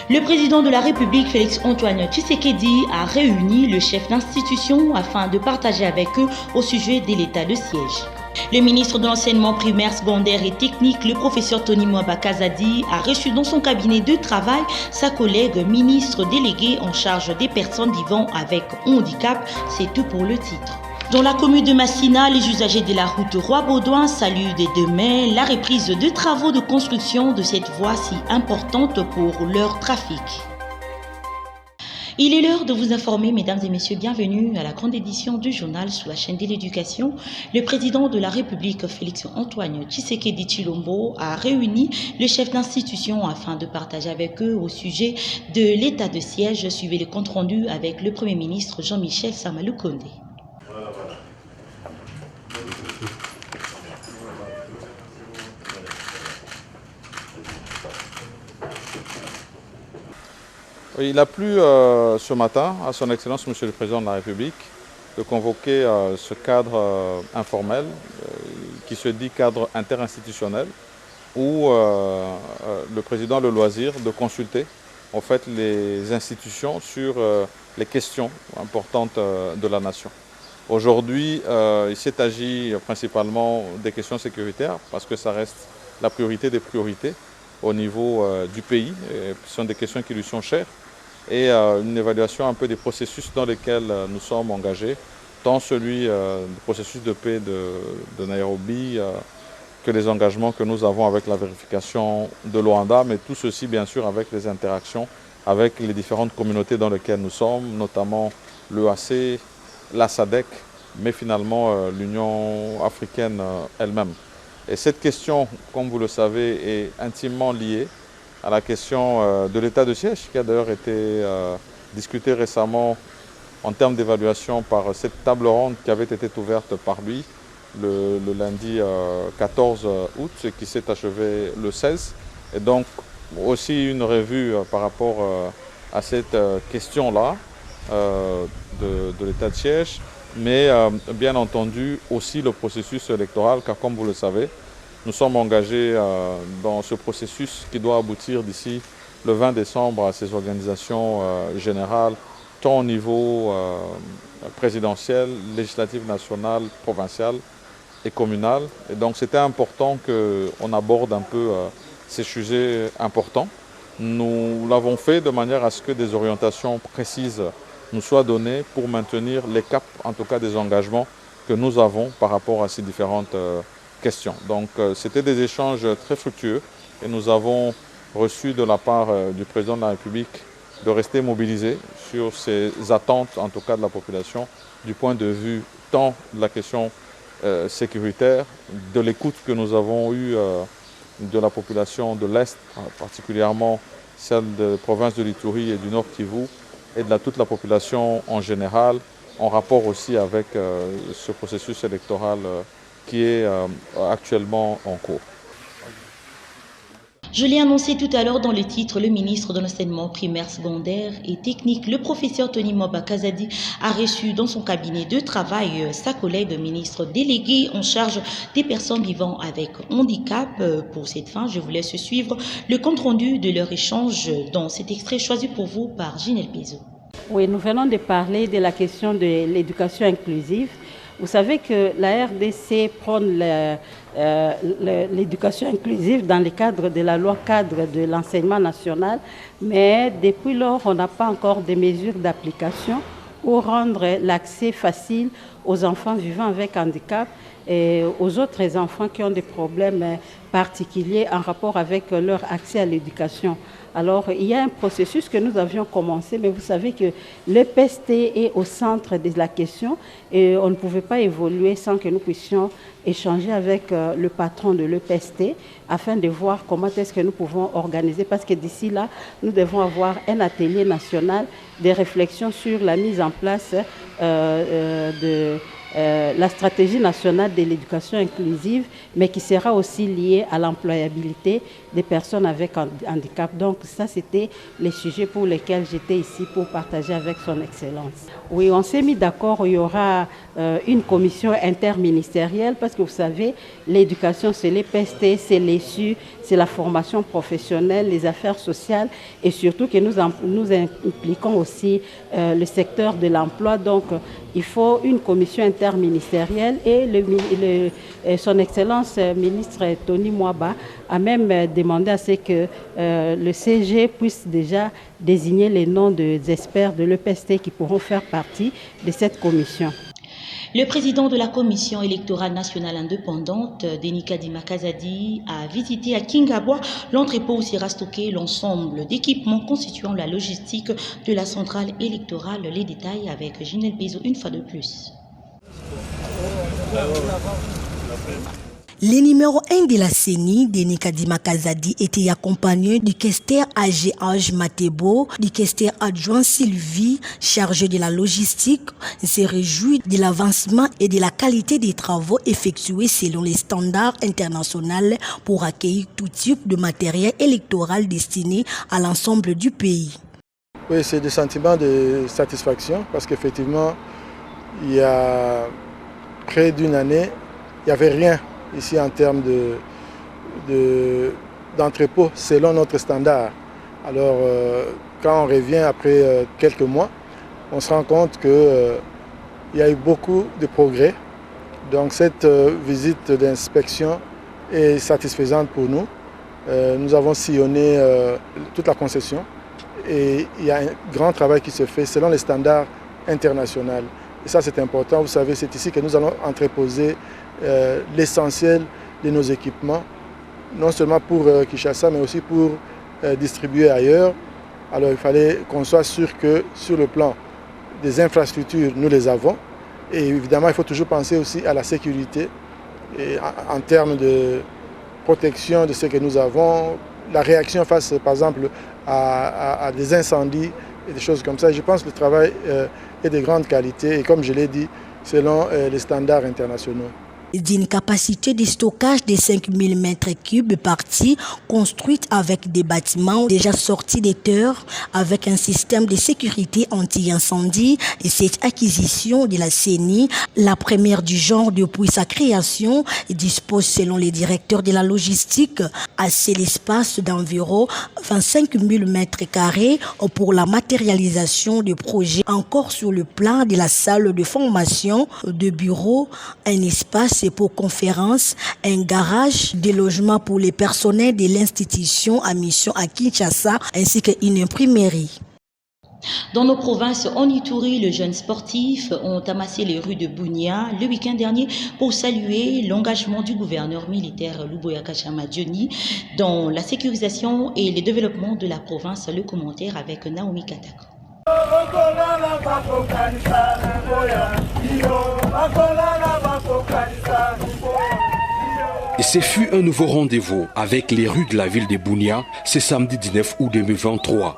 Le président de la République, Félix-Antoine Tshisekedi, a réuni le chef d'institution afin de partager avec eux au sujet de l'état de siège. Le ministre de l'enseignement primaire, secondaire et technique, le professeur Tony Mwamba Kazadi, a reçu dans son cabinet de travail sa collègue ministre déléguée en charge des personnes vivant avec handicap. C'est tout pour le titre. Dans la commune de Massina, les usagers de la route Roi-Baudouin saluent dès demain la reprise de travaux de construction de cette voie si importante pour leur trafic. Il est l'heure de vous informer, mesdames et messieurs, bienvenue à la grande édition du journal sous la chaîne de l'éducation. Le président de la République, Félix-Antoine Tshisekedi Tshilombo, a réuni les chefs d'institution afin de partager avec eux au sujet de l'état de siège. Suivez le compte rendu avec le Premier ministre Jean-Michel Samaloukonde. Il a plu ce matin à son Excellence Monsieur le Président de la République de convoquer ce cadre informel qui se dit cadre interinstitutionnel où le Président a le loisir de consulter en fait les institutions sur les questions importantes de la nation. Aujourd'hui, il s'est agi principalement des questions sécuritaires parce que ça reste la priorité des priorités au niveau du pays. Ce sont des questions qui lui sont chères. Et une évaluation un peu des processus dans lesquels nous sommes engagés, tant celui du processus de paix de Nairobi que les engagements que nous avons avec la vérification de Luanda, mais tout ceci bien sûr avec les interactions avec les différentes communautés dans lesquelles nous sommes, notamment l'EAC, la SADC, mais finalement l'Union africaine elle-même. Et cette question, comme vous le savez, est intimement liée à la question de l'état de siège, qui a d'ailleurs été discutée récemment en termes d'évaluation par cette table ronde qui avait été ouverte par lui le lundi 14 août, et qui s'est achevée le 16. Et donc aussi une revue par rapport à cette question-là de l'état de siège, mais bien entendu aussi le processus électoral, car comme vous le savez, nous sommes engagés dans ce processus qui doit aboutir d'ici le 20 décembre à ces organisations générales, tant au niveau présidentiel, législatif national, provincial et communal. Et donc c'était important qu'on aborde un peu ces sujets importants. Nous l'avons fait de manière à ce que des orientations précises nous soient données pour maintenir les caps, en tout cas des engagements que nous avons par rapport à ces différentes questions. Donc c'était des échanges très fructueux et nous avons reçu de la part du président de la République de rester mobilisé sur ces attentes, en tout cas de la population, du point de vue tant de la question sécuritaire, de l'écoute que nous avons eue de la population de l'Est, particulièrement celle de province de l'Ituri et du Nord Kivu, et de toute la population en général, en rapport aussi avec ce processus électoral qui est actuellement en cours. Je l'ai annoncé tout à l'heure dans le titre, le ministre de l'enseignement primaire, secondaire et technique, le professeur Tony Mwamba Kazadi, a reçu dans son cabinet de travail sa collègue ministre déléguée en charge des personnes vivant avec handicap. Pour cette fin, je vous laisse suivre le compte rendu de leur échange dans cet extrait choisi pour vous par Ginelle Pézo. Oui, nous venons de parler de la question de l'éducation inclusive. Vous savez que la RDC prône l'éducation inclusive dans le cadre de la loi cadre de l'enseignement national, mais depuis lors, on n'a pas encore de mesures d'application pour rendre l'accès facile aux enfants vivant avec handicap et aux autres enfants qui ont des problèmes particuliers en rapport avec leur accès à l'éducation. Alors, il y a un processus que nous avions commencé, mais vous savez que l'EPST est au centre de la question et on ne pouvait pas évoluer sans que nous puissions échanger avec le patron de l'EPST afin de voir comment est-ce que nous pouvons organiser, parce que d'ici là, nous devons avoir un atelier national de réflexion sur la mise en place la stratégie nationale de l'éducation inclusive, mais qui sera aussi liée à l'employabilité des personnes avec handicap. Donc ça, c'était les sujets pour lesquels j'étais ici pour partager avec son Excellence. Oui, on s'est mis d'accord, il y aura une commission interministérielle parce que vous savez, l'éducation, c'est les PST, c'est l'ESU, c'est la formation professionnelle, les affaires sociales et surtout que nous impliquons aussi le secteur de l'emploi. Donc, il faut une commission interministérielle et son Excellence ministre Tony Mwaba a même demandé à ce que le CG puisse déjà désigner les noms des experts de l'EPST qui pourront faire partie de cette commission. Le président de la Commission électorale nationale indépendante, Denis Kadima Kazadi, a visité à Kingabwa l'entrepôt où sera stocké l'ensemble d'équipements constituant la logistique de la centrale électorale. Les détails avec Ginel Bezo une fois de plus. Le numéro 1 de la CENI, Denis Kadima Kazadi, était accompagné du questeur AGH Matebo, du questeur adjoint Sylvie, chargé de la logistique, se réjouit de l'avancement et de la qualité des travaux effectués selon les standards internationaux pour accueillir tout type de matériel électoral destiné à l'ensemble du pays. Oui, c'est des sentiments de satisfaction parce qu'effectivement, il y a près d'une année, il n'y avait rien ici en termes d'entrepôt selon notre standard. Alors quand on revient après quelques mois, on se rend compte qu'il y a eu beaucoup de progrès. Donc cette visite d'inspection est satisfaisante pour nous. Nous avons sillonné toute la concession et il y a un grand travail qui se fait selon les standards internationaux. Et ça c'est important, vous savez, c'est ici que nous allons entreposer l'essentiel de nos équipements, non seulement pour Kinshasa, mais aussi pour distribuer ailleurs. Alors il fallait qu'on soit sûr que sur le plan des infrastructures, nous les avons. Et évidemment, il faut toujours penser aussi à la sécurité et en termes de protection de ce que nous avons, la réaction face, par exemple, à des incendies et des choses comme ça. Je pense que le travail est de grande qualité et comme je l'ai dit, selon les standards internationaux. D'une capacité de stockage de 5000 m3 partie, construite avec des bâtiments déjà sortis des terres, avec un système de sécurité anti-incendie. Et cette acquisition de la CENI, la première du genre depuis sa création, dispose selon les directeurs de la logistique assez l'espace d'environ 25 000 m2 pour la matérialisation du projet. Encore sur le plan de la salle de formation, de bureaux, un espace pour conférences, un garage, des logements pour les personnels de l'institution à mission à Kinshasa ainsi qu'une imprimerie. Dans nos provinces, en Ituri, les jeunes sportifs ont amassé les rues de Bunia le week-end dernier pour saluer l'engagement du gouverneur militaire Luboya Kachama Dioni dans la sécurisation et le développement de la province. Le commentaire avec Naomi Katako. Et ce fut un nouveau rendez-vous avec les rues de la ville de Bunia ce samedi 19 août 2023.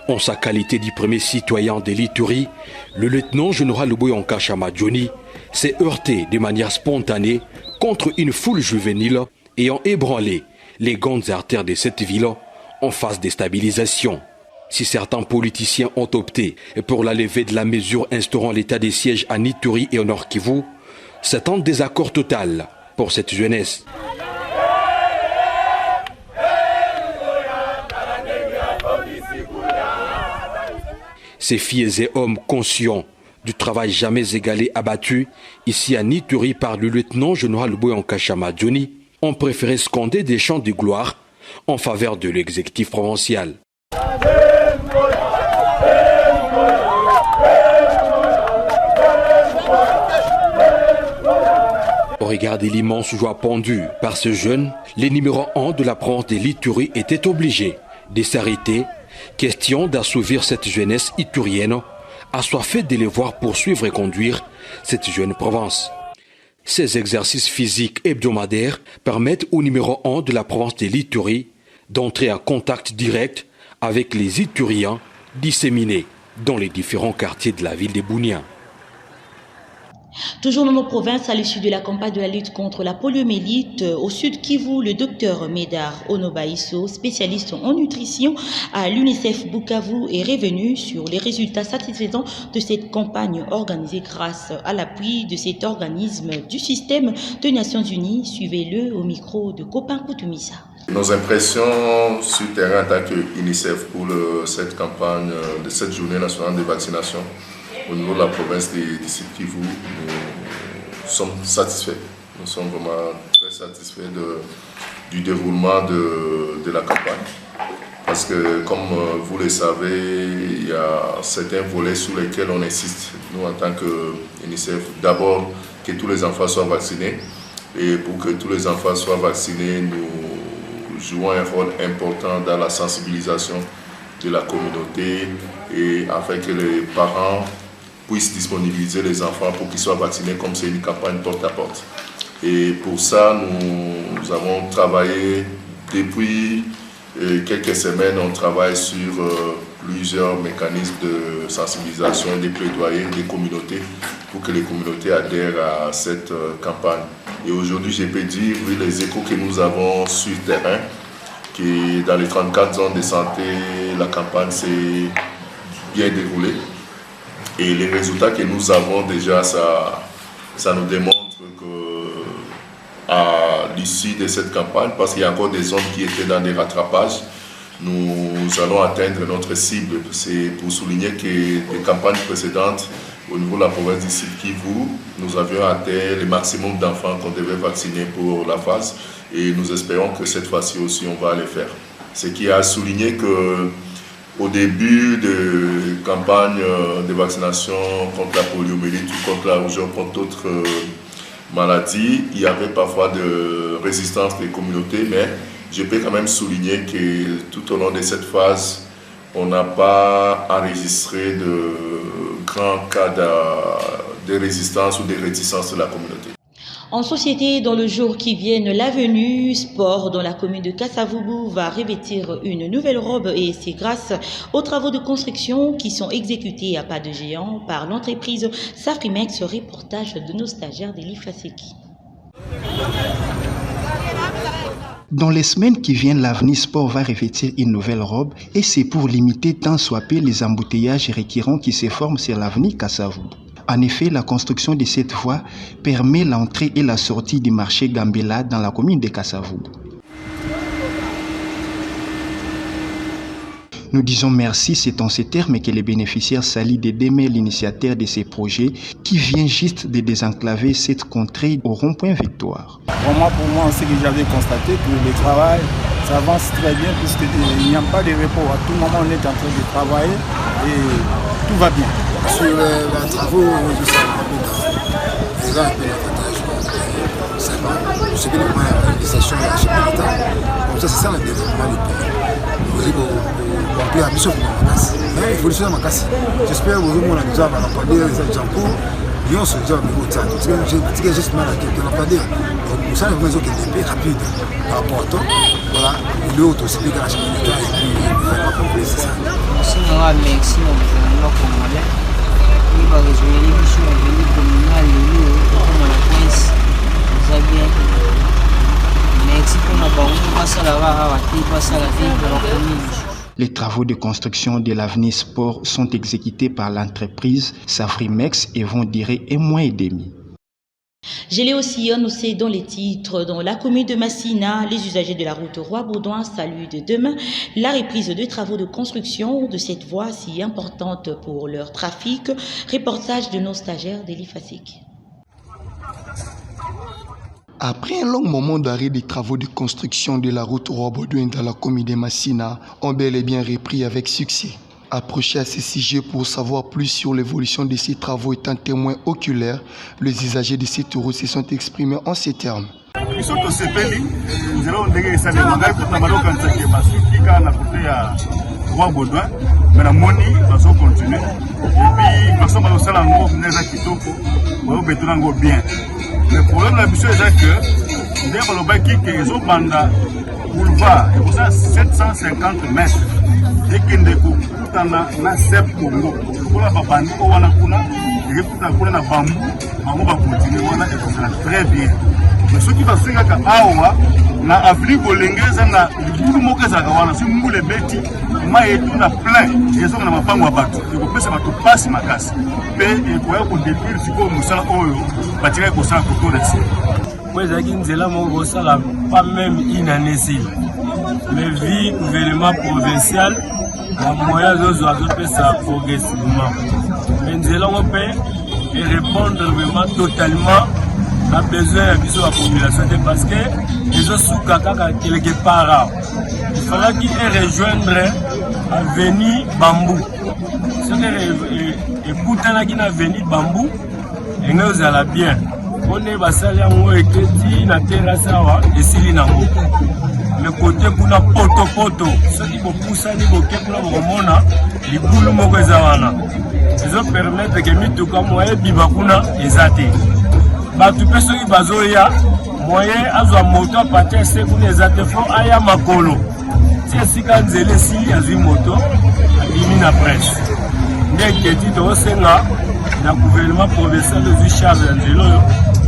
En sa qualité du premier citoyen de l'Ituri, le lieutenant-général Luboya Kachama Dioni s'est heurté de manière spontanée contre une foule juvénile ayant ébranlé les grandes artères de cette ville en phase de stabilisation. Si certains politiciens ont opté pour la levée de la mesure instaurant l'état de siège à Ituri et au Nord Kivu, c'est un désaccord total pour cette jeunesse. Ces filles et hommes conscients du travail jamais égalé abattu ici à Ituri par le lieutenant-général Luboya Kachama Dioni ont préféré scander des chants de gloire en faveur de l'exécutif provincial. Au regard de l'immense joie pendue par ce jeune, les numéros 1 de la province de l'Ituri étaient obligés de s'arrêter, question d'assouvir cette jeunesse iturienne, assoiffée de les voir poursuivre et conduire cette jeune province. Ces exercices physiques hebdomadaires permettent au numéro 1 de la province de l'Ituri d'entrer en contact direct avec les Ituriens disséminés dans les différents quartiers de la ville de Bunia. Toujours dans nos provinces, à l'issue de la campagne de la lutte contre la poliomyélite, au sud Kivu, le docteur Médard Onobaïso, spécialiste en nutrition à l'UNICEF Bukavu, est revenu sur les résultats satisfaisants de cette campagne organisée grâce à l'appui de cet organisme du système des Nations Unies. Suivez-le au micro de Copin Koutoumissa. Nos impressions sur le terrain en tant qu'UNICEF pour cette campagne de cette journée nationale de vaccination au niveau de la province du Sud Kivu, nous sommes satisfaits. Nous sommes vraiment très satisfaits du déroulement de la campagne. Parce que, comme vous le savez, il y a certains volets sur lesquels on insiste. Nous, en tant qu'UNICEF, d'abord que tous les enfants soient vaccinés. Et pour que tous les enfants soient vaccinés, nous jouons un rôle important dans la sensibilisation de la communauté et afin que les parents puissent disponibiliser les enfants pour qu'ils soient vaccinés comme c'est une campagne porte à porte. Et pour ça, nous avons travaillé depuis quelques semaines, on travaille sur plusieurs mécanismes de sensibilisation et de plaidoyer des communautés pour que les communautés adhèrent à cette campagne. Et aujourd'hui, je peux dire, vu les échos que nous avons sur le terrain, que dans les 34 zones de santé, la campagne s'est bien déroulée. Et les résultats que nous avons déjà, ça nous démontre qu'à l'issue de cette campagne, parce qu'il y a encore des zones qui étaient dans des rattrapages, nous allons atteindre notre cible. C'est pour souligner que les campagnes précédentes, au niveau de la province du Sud Kivu, nous avions atteint le maximum d'enfants qu'on devait vacciner pour la phase et nous espérons que cette fois-ci aussi on va le faire. Ce qui a souligné que au début de campagne de vaccination contre la poliomyélite ou contre la rougeole, contre d'autres maladies, il y avait parfois de résistance des communautés, mais je peux quand même souligner que tout au long de cette phase, on n'a pas enregistré de grands cas de résistance ou de réticence de la communauté. En société, dans le jour qui vient, l'avenue Sport dans la commune de Kassavubu va revêtir une nouvelle robe et c'est grâce aux travaux de construction qui sont exécutés à pas de géant par l'entreprise Safrimex. Reportage de nos stagiaires d'Eli Faseki. Dans les semaines qui viennent, l'avenue Sport va revêtir une nouvelle robe et c'est pour limiter tant soit peu les embouteillages récurrents qui se forment sur l'avenue Kassavubu. En effet, la construction de cette voie permet l'entrée et la sortie du marché Gambela dans la commune de Kassavubu. Nous disons merci, c'est en ces termes que les bénéficiaires s'allient d'aimer l'initiateur de ces projets qui vient juste de désenclaver cette contrée au rond-point Victoire. Pour moi aussi, j'avais constaté que le travail s'avance très bien puisqu'il n'y a pas de repos. À tout moment, on est en train de travailler et tout va bien. Sur les travaux, je sais un peu l'avantage. Je sais que le moyen de station est chez l'État. Comme ça, c'est ça le développement du pays. Vous remplir la mission pour ma casse. Mais il faut le faire ma casse. J'espère que vous avez déjà parlé des exemples. Nous sommes déjà au niveau de ça. C'est juste mal à quelqu'un. Donc, pour ça, il faut que c'est rapide par rapport à toi. Voilà, l'autre aussi, dans la chaîne de l'État, et puis il va pas compléter ça. Merci au gouvernement congolais. Il va résoudre les missions au niveau communal, comme la presse. Vous avez bien. Merci pour la banque. Les travaux de construction de l'avenue Sport sont exécutés par l'entreprise Safrimex et vont durer 1 mois et demi. Je l'ai aussi annoncé dans les titres. Dans la commune de Massina, les usagers de la route Roi-Baudouin saluent de demain la reprise des travaux de construction de cette voie si importante pour leur trafic. Reportage de nos stagiaires d'Eli Faseki. Après un long moment d'arrêt des travaux de construction de la route Roi-Baudouin dans la commune de Massina, ont bel et bien repris avec succès. Approché à ce sujet pour savoir plus sur l'évolution de ces travaux étant témoins oculaires, les usagers de cette route se sont exprimés en ces termes. Le problème de la mission est que nous avons le ont banda boulevard et pour ça 750 mètres et qu'il ne coupe na CEP Congo pour la babandi au wana kuna ekuta kuna na bambu bango ba continuer wana ekokala très bien mais soki basengaka awa na Afrique olengeza na libulu moko ezalaka wana si mbula ebeti mai etuna plein ezonga na mapango ya bato ekopesa bato pasi makasi mpe ekoya kodétruire sikoyo mosala oyo batikaki kosala kotoresi po ezalaki nzela moko kosala pas même une année sile mais vie gouvernement provincial na moyen azozwa azopesa progressivement mais nzela ngo mpe erépondre vraiment totalement na besoin ya biso ya population te parce que ezosuka kaka quelque part il fallaki rejoindre avenue Bambou soki ekutanaki na avenue Bambou enge ozala bien mpone basali yango eketi na terrasse awa esili nango me kote kuna poto soki bopusani boke kuna bokomona libulu moko eza wana ezopermettre ke mituka moye biba kuna eza te bato mpe soki bazoya moye azwa moto apate ese kuna eza te fo aya makolo ti esika nzela esili azwi moto abimi na presse nde eketi tokosenga na gouvernement provincial ozwi charge ya nzela oyo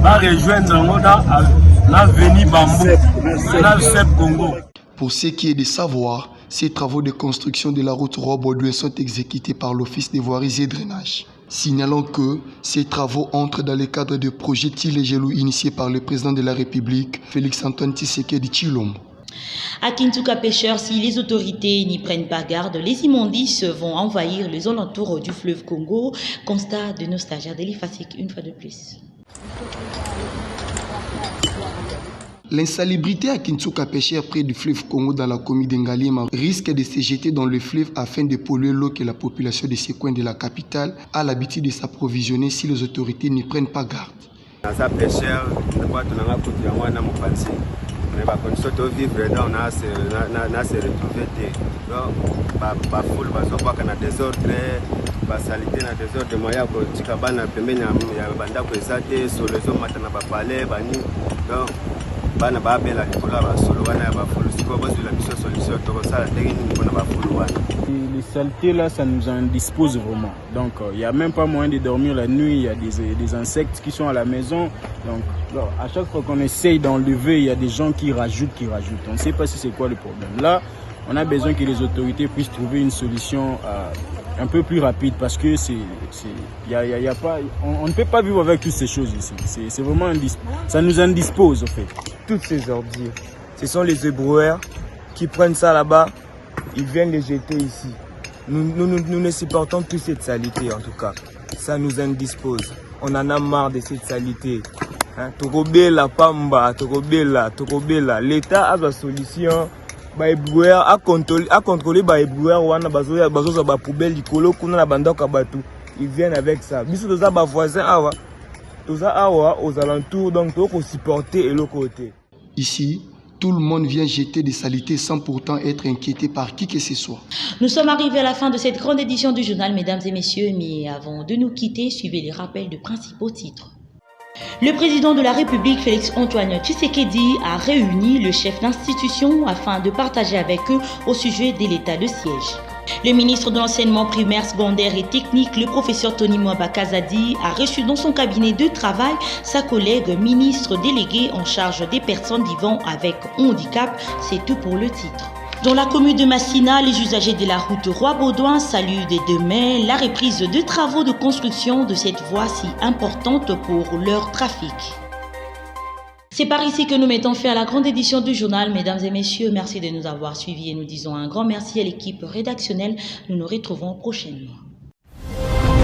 barejoindre yango na avenue Bambou na CEP Congo. Pour ce qui est de savoir, ces travaux de construction de la route Roi-Baudouin sont exécutés par l'Office des voiries et drainage. Signalons que ces travaux entrent dans le cadre de projets Tilegelou initiés par le président de la République, Félix-Antoine Tshisekedi Tshilombo. À Kintuka Pêcheurs, si les autorités n'y prennent pas garde, les immondices vont envahir les alentours du fleuve Congo. Constat de nos stagiaires d'Elifasik une fois de plus. L'insalubrité à Kintuka Pêcheurs près du fleuve Congo dans la commune d'Engalima risque de se jeter dans le fleuve afin de polluer l'eau que la population de ce coin de la capitale a l'habitude de s'approvisionner si les autorités n'y prennent pas garde. Mais par contre, surtout vivre dedans, on a se retrouver par foule, parce qu'on a des ordres, par salité, on a des ordres, moyens pour que bana pembeni ya banda ko ezate sur les hommes matana ba palais bani donc bana ba bela likola ba solo wana ba foule siko ba la mission solution to ça la ndenge ni mpona ba foule wana. Les saletés là, ça nous indispose vraiment. Donc il n'y a même pas moyen de dormir la nuit, il y a des insectes qui sont à la maison. Donc à chaque fois qu'on essaye d'enlever, il y a des gens qui rajoutent. On ne sait pas si c'est quoi le problème. Là, on a besoin que les autorités puissent trouver une solution un peu plus rapide parce que on ne peut pas vivre avec toutes ces choses ici. C'est vraiment ça nous indispose en fait. Toutes ces ordures, ce sont les éboueurs qui prennent ça là-bas, ils viennent les jeter ici. Nous ne supportons plus cette saleté en tout cas. Ça nous indispose. On en a marre de cette saleté. Tokobela pamba, tokobela. L'État a sa solution. A contrôler les éboueurs, les poubelles, les colos, ils viennent avec ça. Biso toza ba voisins awa. Toza awa aux alentours donc toko supporter et l'autre côté. Ici, tout le monde vient jeter des saletés sans pourtant être inquiété par qui que ce soit. Nous sommes arrivés à la fin de cette grande édition du journal, mesdames et messieurs, mais avant de nous quitter, suivez les rappels de principaux titres. Le président de la République, Félix-Antoine Tshisekedi, a réuni le chef d'institution afin de partager avec eux au sujet de l'état de siège. Le ministre de l'enseignement primaire, secondaire et technique, le professeur Tony Mwaba Kazadi, a reçu dans son cabinet de travail sa collègue ministre déléguée en charge des personnes vivant avec handicap. C'est tout pour le titre. Dans la commune de Massina, les usagers de la route Roi-Baudouin saluent dès demain la reprise de travaux de construction de cette voie si importante pour leur trafic. C'est par ici que nous mettons fin à la grande édition du journal. Mesdames et messieurs, merci de nous avoir suivis et nous disons un grand merci à l'équipe rédactionnelle. Nous nous retrouvons prochainement.